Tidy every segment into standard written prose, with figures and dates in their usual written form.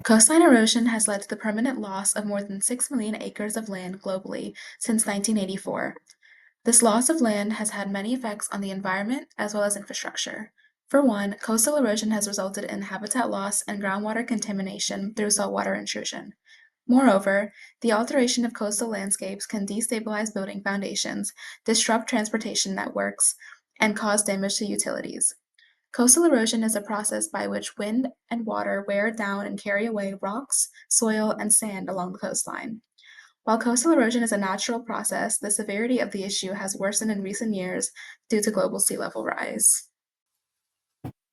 Coastline erosion has led to the permanent loss of more than 6 million acres of land globally since 1984. This loss of land has had many effects on the environment as well as infrastructure. For one, coastal erosion has resulted in habitat loss and groundwater contamination through saltwater intrusion. Moreover, the alteration of coastal landscapes can destabilize building foundations, disrupt transportation networks, and cause damage to utilities. Coastal erosion is a process by which wind and water wear down and carry away rocks, soil, and sand along the coastline. While coastal erosion is a natural process, the severity of the issue has worsened in recent years due to global sea level rise.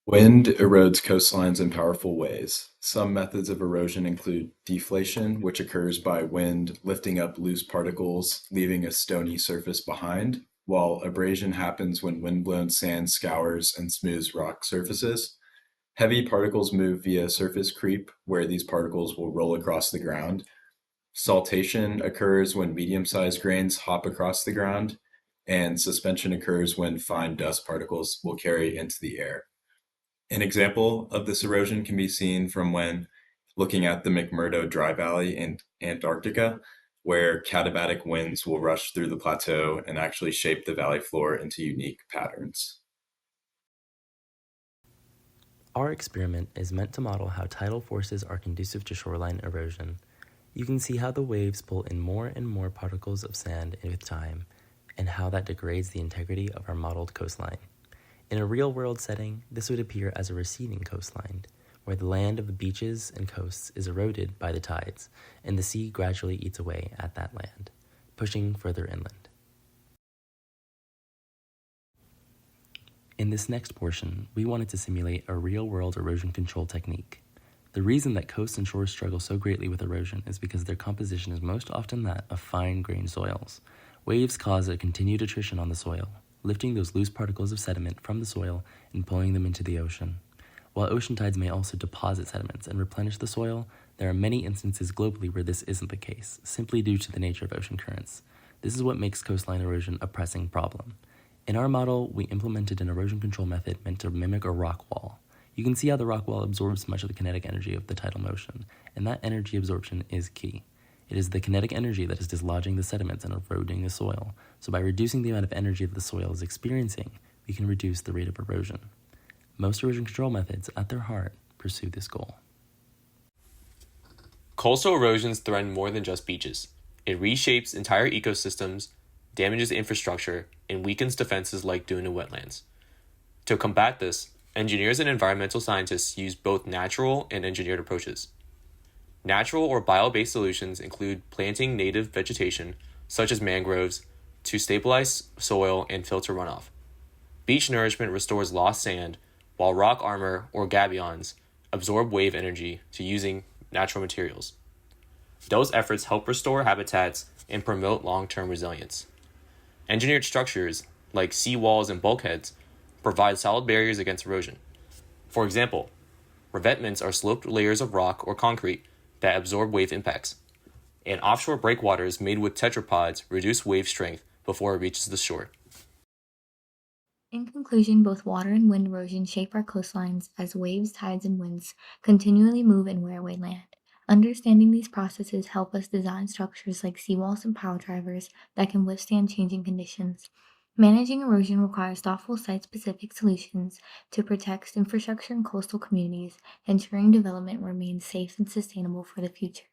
Wind erodes coastlines in powerful ways. Some methods of erosion include deflation, which occurs by wind lifting up loose particles, leaving a stony surface behind, while abrasion happens when windblown sand scours and smooths rock surfaces. Heavy particles move via surface creep, where these particles will roll across the ground. Saltation occurs when medium-sized grains hop across the ground, and suspension occurs when fine dust particles will carry into the air. An example of this erosion can be seen from when looking at the McMurdo Dry Valley in Antarctica, where katabatic winds will rush through the plateau and actually shape the valley floor into unique patterns. Our experiment is meant to model how tidal forces are conducive to shoreline erosion. You can see how the waves pull in more and more particles of sand with time, and how that degrades the integrity of our modeled coastline. In a real-world setting, this would appear as a receding coastline, where the land of the beaches and coasts is eroded by the tides, and the sea gradually eats away at that land, pushing further inland. In this next portion, we wanted to simulate a real-world erosion control technique. The reason that coasts and shores struggle so greatly with erosion is because their composition is most often that of fine-grained soils. Waves cause a continued attrition on the soil, lifting those loose particles of sediment from the soil and pulling them into the ocean. While ocean tides may also deposit sediments and replenish the soil, there are many instances globally where this isn't the case, simply due to the nature of ocean currents. This is what makes coastline erosion a pressing problem. In our model, we implemented an erosion control method meant to mimic a rock wall. You can see how the rock wall absorbs much of the kinetic energy of the tidal motion, and that energy absorption is key. It is the kinetic energy that is dislodging the sediments and eroding the soil, so by reducing the amount of energy that the soil is experiencing, we can reduce the rate of erosion. Most erosion control methods, at their heart, pursue this goal. Coastal erosions threaten more than just beaches. It reshapes entire ecosystems, damages infrastructure, and weakens defenses like dune and wetlands. To combat this, engineers and environmental scientists use both natural and engineered approaches. Natural or bio-based solutions include planting native vegetation, such as mangroves, to stabilize soil and filter runoff. Beach nourishment restores lost sand, while rock armor or gabions absorb wave energy to using natural materials. Those efforts help restore habitats and promote long-term resilience. Engineered structures, like seawalls and bulkheads, provide solid barriers against erosion. For example, revetments are sloped layers of rock or concrete that absorb wave impacts, and offshore breakwaters made with tetrapods reduce wave strength before it reaches the shore. In conclusion, both water and wind erosion shape our coastlines as waves, tides, and winds continually move and wear away land. Understanding these processes help us design structures like seawalls and pile drivers that can withstand changing conditions. Managing erosion requires thoughtful site-specific solutions to protect infrastructure and coastal communities, ensuring development remains safe and sustainable for the future.